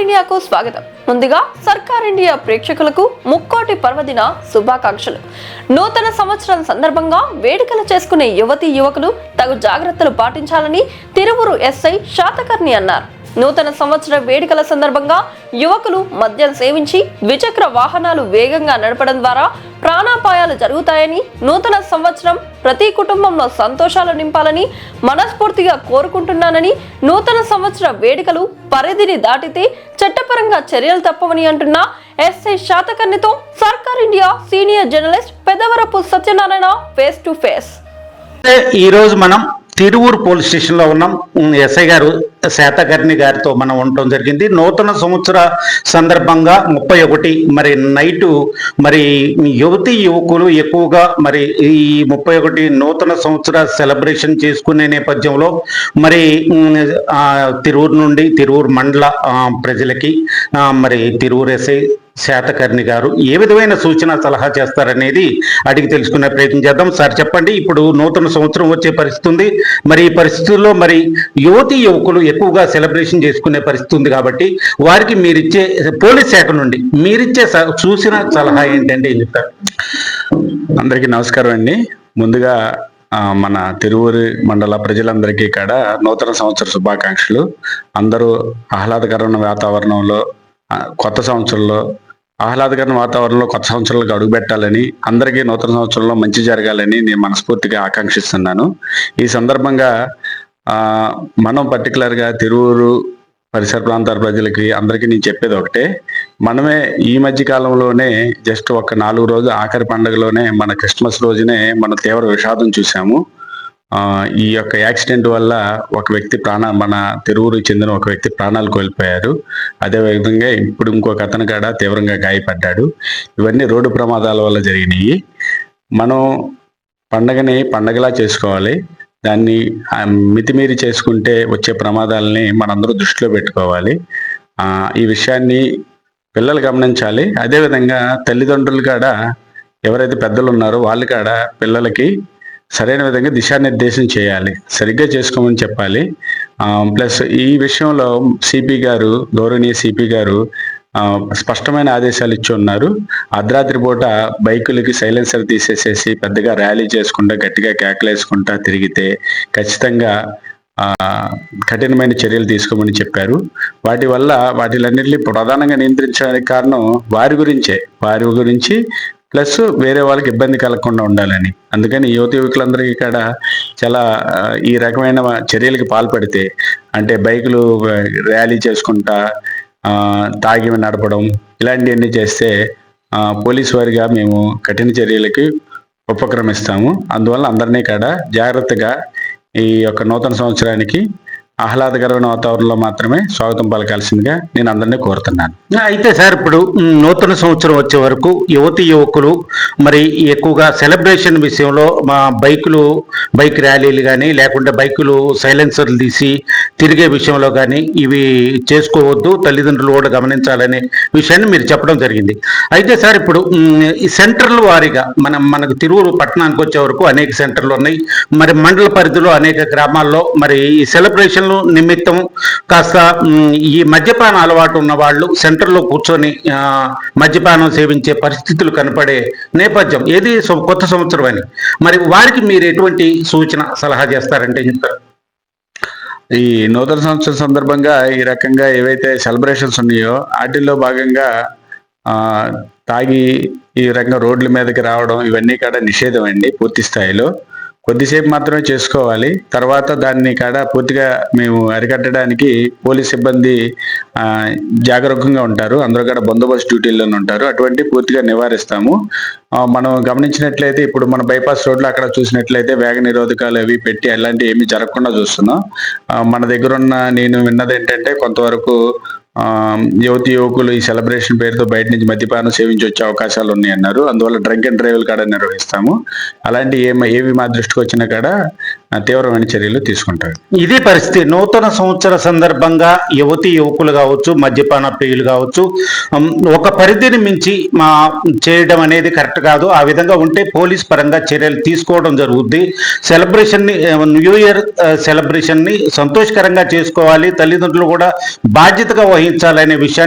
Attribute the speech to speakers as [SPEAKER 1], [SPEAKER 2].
[SPEAKER 1] ఇండియాకు స్వాగతం. ముందుగా సర్కార్ ఇండియా ప్రేక్షకులకు ముక్కోటి పర్వదిన శుభాకాంక్షలు. నూతన సంవత్సరం సందర్భంగా వేడుకలు చేసుకునే యువతీ యువకులు తగు జాగ్రత్తలు పాటించాలని తిరువురు ఎస్ఐ శాతకర్ణి అన్నారు. నూతన సంవత్సర వేడుకల సందర్భంగా యువకులు మద్యం సేవించి ద్విచక్ర వాహనాలు వేగంగా నడపడం ద్వారా ప్రాణాపాయాలు జరుగుతాయని, నూతన సంవత్సరం ప్రతి కుటుంబంలో సంతోషాలు నింపాలని మనస్ఫూర్తిగా కోరుకుంటున్నానని, నూతన సంవత్సర వేడుకలు పరిధిని దాటితే చట్టపరంగా చర్యలు తప్పవని అంటున్న ఎస్ఐ శాతకర్ణితో Sarkar India senior journalist Pedavarapu Satyanarayana face to face.
[SPEAKER 2] ఈ రోజు మనం తిరువూరు పోలీస్ స్టేషన్లో ఉన్నాం. ఎస్ఐ గారు శాతకర్ణి గారితో మనం ఉండటం జరిగింది. నూతన సంవత్సర సందర్భంగా 31 మరి నైటు మరి యువతీ యువకులు ఎక్కువగా మరి ఈ 31 నూతన సంవత్సర సెలబ్రేషన్ చేసుకునే నేపథ్యంలో మరి తిరువూరు నుండి తిరువూరు మండల ప్రజలకి మరి తిరువూరు ఎస్ఐ శాతకర్ణి గారు ఏ విధమైన సూచన సలహా చేస్తారనేది అడిగి తెలుసుకునే ప్రయత్నం చేద్దాం. సార్ చెప్పండి, ఇప్పుడు నూతన సంవత్సరం వచ్చే పరిస్థితి ఉంది. మరి ఈ పరిస్థితుల్లో మరి యువతీ యువకులు ఎక్కువగా సెలబ్రేషన్ చేసుకునే పరిస్థితి ఉంది కాబట్టి వారికి మీరిచ్చే పోలీస్ శాఖ నుండి మీరిచ్చే సూచన సలహా ఏంటంటే ఏం చెప్తారు?
[SPEAKER 3] అందరికీ నమస్కారం అండి. ముందుగా మన తిరువూరు మండల ప్రజలందరికీ కూడా నూతన సంవత్సర శుభాకాంక్షలు. అందరూ ఆహ్లాదకరమైన వాతావరణంలో కొత్త సంవత్సరంలో ఆహ్లాదకరమైన వాతావరణంలో కొత్త సంవత్సరాలకు అడుగుపెట్టాలని, అందరికీ నూతన సంవత్సరంలో మంచి జరగాలని నేను మనస్ఫూర్తిగా ఆకాంక్షిస్తున్నాను. ఈ సందర్భంగా మనం పర్టికులర్గా తిరువూరు పరిసర ప్రాంతాల ప్రజలకి అందరికీ నేను చెప్పేది ఒకటే, మనమే ఈ మధ్య కాలంలోనే జస్ట్ ఒక 4 రోజులు ఆఖరి పండుగలోనే మన క్రిస్మస్ రోజునే మనం తీవ్ర విషాదం చూసాము. ఈ యొక్క యాక్సిడెంట్ వల్ల ఒక వ్యక్తి మన తిరువూరుకి చెందిన ఒక వ్యక్తి ప్రాణాలు కోల్పోయారు. అదేవిధంగా ఇప్పుడు ఇంకొక అతను కూడా తీవ్రంగా గాయపడ్డాడు. ఇవన్నీ రోడ్డు ప్రమాదాల వల్ల జరిగినాయి. మనం పండగని పండగలా చేసుకోవాలి. దాన్ని మితిమీరి చేసుకుంటే వచ్చే ప్రమాదాలని మనందరూ దృష్టిలో పెట్టుకోవాలి. ఈ విషయాన్ని పిల్లలు గమనించాలి. అదేవిధంగా తల్లిదండ్రులు కూడా ఎవరైతే పెద్దలు ఉన్నారో వాళ్ళు కూడా పిల్లలకి సరైన విధంగా దిశానిర్దేశం చేయాలి, సరిగ్గా చేసుకోమని చెప్పాలి. ప్లస్ ఈ విషయంలో సిపి గారు, గౌరవనీయ సిపి గారు స్పష్టమైన ఆదేశాలు ఇచ్చి ఉన్నారు. అర్ధరాత్రి పూట బైకులకి సైలెన్సర్ తీసేసేసి పెద్దగా ర్యాలీ చేసుకుంటా గట్టిగా కేకలేసుకుంటా తిరిగితే ఖచ్చితంగా కఠినమైన చర్యలు తీసుకోమని చెప్పారు. వాటిలన్నింటినీ ప్రధానంగా నియంత్రించడానికి కారణం వారి గురించి ప్లస్ వేరే వాళ్ళకి ఇబ్బంది కలగకుండా ఉండాలని. అందుకని యువత యువకులందరికీ కూడా చాలా ఈ రకమైన చర్యలకి పాల్పడితే, అంటే బైకులు ర్యాలీ చేసుకుంటా తాగి నడపడం ఇలాంటివన్నీ చేస్తే పోలీసు వారిగా మేము కఠిన చర్యలకి ఉపక్రమిస్తాము. అందువల్ల అందరినీ కూడా జాగ్రత్తగా ఈ యొక్క నూతన సంవత్సరానికి ఆహ్లాదకరమైన వాతావరణంలో మాత్రమే స్వాగతం పలకాల్సిందిగా నేను అందరినీ కోరుతున్నాను.
[SPEAKER 2] అయితే సార్, ఇప్పుడు నూతన సంవత్సరం వచ్చే వరకు యువతీ యువకులు మరి ఎక్కువగా సెలబ్రేషన్ విషయంలో బైక్ ర్యాలీలు కానీ లేకుంటే బైకులు సైలెన్సర్లు తీసి తిరిగే విషయంలో కానీ ఇవి చేసుకోవద్దు, తల్లిదండ్రులు కూడా గమనించాలనే విషయాన్ని మీరు చెప్పడం జరిగింది. అయితే సార్, ఇప్పుడు ఈ సెంటర్ల వారీగా మనకు తిరువూరు పట్టణానికి వచ్చే వరకు అనేక సెంటర్లు ఉన్నాయి. మరి మండల పరిధిలో అనేక గ్రామాల్లో మరి ఈ సెలబ్రేషన్ నిమిత్తం కాస్త ఈ మద్యపాన అలవాటు ఉన్న వాళ్ళు సెంటర్లో కూర్చొని మద్యపానం సేవించే పరిస్థితులు కనపడే నేపథ్యం ఏది కొత్త సంవత్సరం అని, మరి వారికి మీరు ఎటువంటి సూచన సలహా చేస్తారంటే చెప్తారు?
[SPEAKER 3] ఈ నూతన సంవత్సరం సందర్భంగా ఈ రకంగా ఏవైతే సెలబ్రేషన్స్ ఉన్నాయో వాటిల్లో భాగంగా తాగి ఈ రకంగా రోడ్ల మీదకి రావడం ఇవన్నీ కూడా నిషేధం అండి. పూర్తి స్థాయిలో కొద్దిసేపు మాత్రమే చేసుకోవాలి. తర్వాత దాన్ని కాడ పూర్తిగా మేము అరికట్టడానికి పోలీస్ సిబ్బంది జాగరూకంగా ఉంటారు. అందరూ కూడా బందోబస్తు డ్యూటీల్లోనే ఉంటారు. అటువంటి పూర్తిగా నివారిస్తాము. మనం గమనించినట్లయితే ఇప్పుడు మన బైపాస్ రోడ్లో అక్కడ చూసినట్లయితే వేగ నిరోధకాలు అవి పెట్టి అలాంటివి ఏమీ జరగకుండా చూస్తున్నాం. మన దగ్గర నేను విన్నది ఏంటంటే కొంతవరకు యువతి యువకులు ఈ సెలబ్రేషన్ పేరుతో బయట నుంచి మద్యపానం సేవించి వచ్చే అవకాశాలు ఉన్నాయి అన్నారు. అందువల్ల డ్రంక్ అండ్ డ్రైవ్లు కూడా నిర్వహిస్తాము. అలాంటి ఏవి మా దృష్టికి వచ్చినా కూడా తీవ్రమైన చర్యలు తీసుకుంటారు.
[SPEAKER 2] ఇది పరిస్థితి. నూతన సంవత్సర సందర్భంగా యువతి యువకులు కావచ్చు, మద్యపాన ప్రియులు కావచ్చు, ఒక పరిధిని మించి చేయడం అనేది కరెక్ట్ కాదు. ఆ విధంగా ఉంటే పోలీస్ పరంగా చర్యలు తీసుకోవడం జరుగుద్ది. సెలబ్రేషన్ని, న్యూ ఇయర్ సెలబ్రేషన్ని సంతోషకరంగా చేసుకోవాలి. తల్లిదండ్రులు కూడా బాధ్యతగా వహించాలనే విషయాన్ని